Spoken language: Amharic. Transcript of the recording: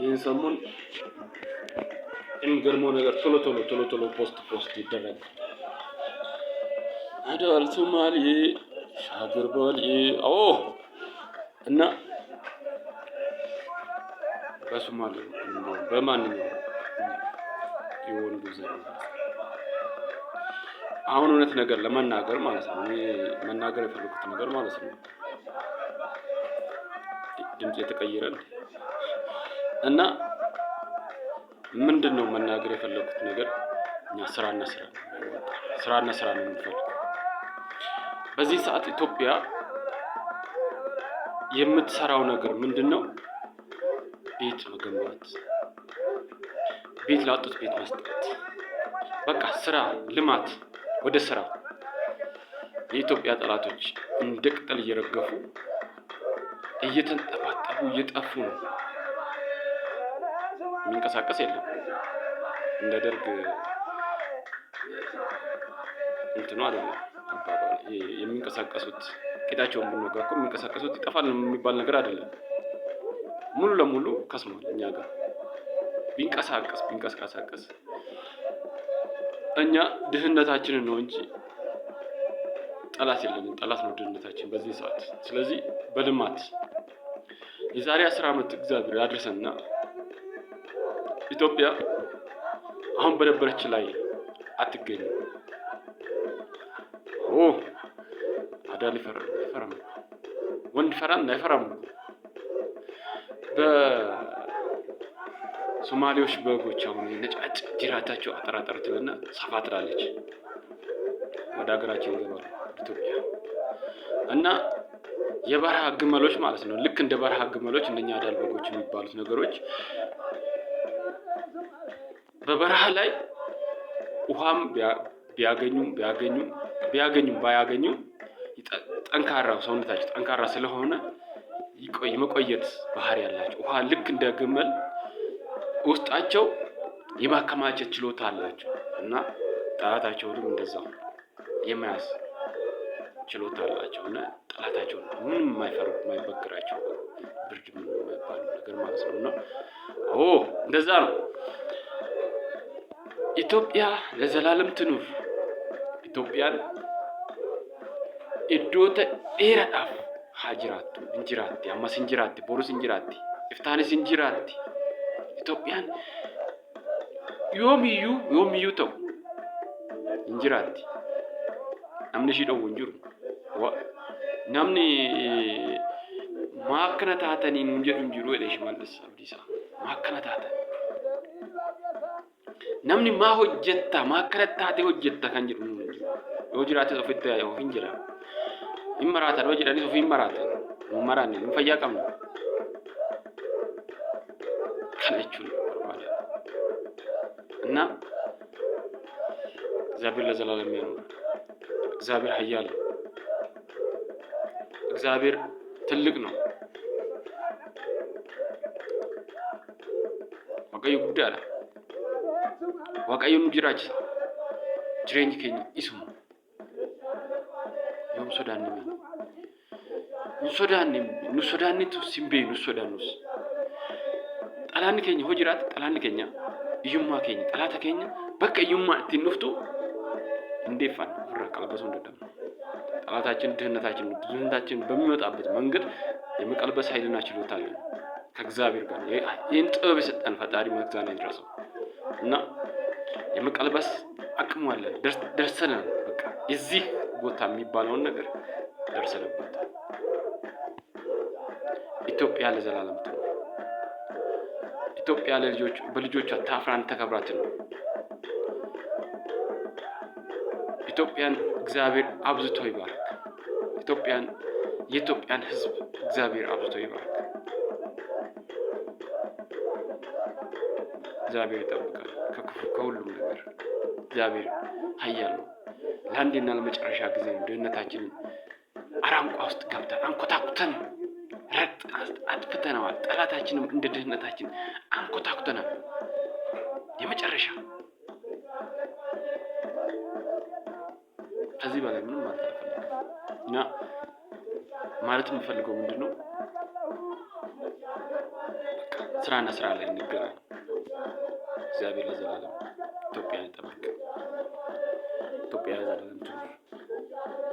ይህን ሰሞን የሚገርመው ነገር ቶሎ ፖስት ይደረጋል። አዳል ሶማሌ ሻገር ባሌ እና በሶማሌ በማንኛውም የወንዱ ዘር አሁን እውነት ነገር ለመናገር ማለት ነው መናገር የፈለኩት ነገር ማለት ነው ድምጽ የተቀየረ እና ምንድነው መናገር የፈለኩት ነገር እኛ ስራና ስራ ነው የምንፈልገው። በዚህ ሰዓት ኢትዮጵያ የምትሰራው ነገር ምንድነው? ቤት መገንባት፣ ቤት ላጡት ቤት መስጠት፣ በቃ ስራ፣ ልማት፣ ወደ ስራ። የኢትዮጵያ ጠላቶች እንደ ቅጠል እየረገፉ እየተንጠባጠቡ እየጠፉ ነው። የሚንቀሳቀስ የለም። እንደ ደርግ እንትኑ አይደለም አባባል የሚንቀሳቀሱት ቂጣቸውን ብንወጋ እኮ የሚንቀሳቀሱት ይጠፋል የሚባል ነገር አይደለም። ሙሉ ለሙሉ ከስሟል። እኛ ጋር ቢንቀሳቀስ እኛ ድህነታችንን ነው እንጂ ጠላት የለንም። ጠላት ነው ድህነታችን በዚህ ሰዓት። ስለዚህ በልማት የዛሬ 10 ዓመት እግዚአብሔር ያድርሰንና ኢትዮጵያ አሁን በነበረች ላይ አትገኝም። አዳል ይፈራም ወንድ ፈራን አይፈራም። በሶማሌዎች በጎች አሁን ነጫጭ ጅራታቸው አጠራጠርትልና ሰፋ ትላለች ወደ ሀገራችን ይገባሉ ኢትዮጵያ እና የበረሃ ግመሎች ማለት ነው። ልክ እንደ በረሃ ግመሎች እንደኛ አዳል በጎች የሚባሉት ነገሮች በበረሃ ላይ ውሃም ቢያገኙም ባያገኙም ጠንካራው ሰውነታቸው ጠንካራ ስለሆነ መቆየት ባህሪ ያላቸው ውሃ ልክ እንደ ግመል ውስጣቸው የማከማቸት ችሎታ አላቸው እና ጠላታቸውንም እንደዛው የመያዝ ችሎታ አላቸው እና ጠላታቸውን ምንም የማይበግራቸው ብርድ ምን የማይባል ነገር ማለት ነውና እንደዛ ነው። ኢትዮጵያ ለዘላለም ትኑር። ኢትዮጵያን እዶተ ኤራዳፍ ሀጅራቱ እንጅራቲ አማስ እንጅራቲ ቦሩስ እንጅራቲ ኢፍታንስ እንጅራቲ ኢትዮጵያን ዮሚዩ ተው እንጅራቲ namni ishii dhowwu hin jiru. Namni maakkana taatanii nuun jedhu hin jiru jedhe Shimallis Abdiisaa. Maakkana taatan. Namni maa hojjetta maakkana taatee hojjetta kan jedhu nuun hin jiru. Yoo jiraates ofitti of hin jira. Hin maraatan yoo jedhanis of hin maraatan. Nuun maraanne nuun fayyaa qabna. Kana jechuun barbaada. እና እግዚአብሔር ለዘላለም ይኑር። እግዚአብሔር ኃያል ነው። እግዚአብሔር ትልቅ ነው። waaqayyo guddaadha. waaqayyo nu jiraachisa. jireenyi keenya isuma. yoom sodaanne meenya. nu sodaannetu simbee nu sodaannus. xalaanni keenya hoo jiraate xalaanni keenya iyyummaa keenya xalaata keenya bakka iyyummaa ittiin dhuftu እንዴፋን ፍራ ቀልበሱ እንደደም ጠላታችን ድህነታችን በሚወጣበት መንገድ የመቀልበስ ኃይልና ችሎታ አለን ከእግዚአብሔር ጋር ይህን ጥበብ የሰጠን ፈጣሪ መግዛና ይድረሰው እና የመቀልበስ አቅሙ አለን ደርሰናል። በቃ እዚህ ቦታ የሚባለውን ነገር ደርሰንበት ኢትዮጵያ ለዘላለም ትኑር። ኢትዮጵያ በልጆቿ ታፍራን ተከብራ ትኑር። ኢትዮጵያን እግዚአብሔር አብዝቶ ይባርክ። የኢትዮጵያን ሕዝብ እግዚአብሔር አብዝቶ ይባርክ። እግዚአብሔር ይጠብቃል ከሁሉም ነገር። እግዚአብሔር ኃያል ነው። ለአንዴና ለመጨረሻ ጊዜ ድህነታችንን አራንቋ ውስጥ ገብተን አንኮታኩተን አጥፍተነዋል። ጠላታችንም እንደ ድህነታችን አንኮታኩተናል። የመጨረሻ ከዚህ በላይ ምንም ማለት አልፈልግም እና ማለት የምፈልገው ምንድነው ስራና ስራ ላይ እንገናኝ። እግዚአብሔር ለዘላለም ኢትዮጵያን ይጠብቅ። ኢትዮጵያ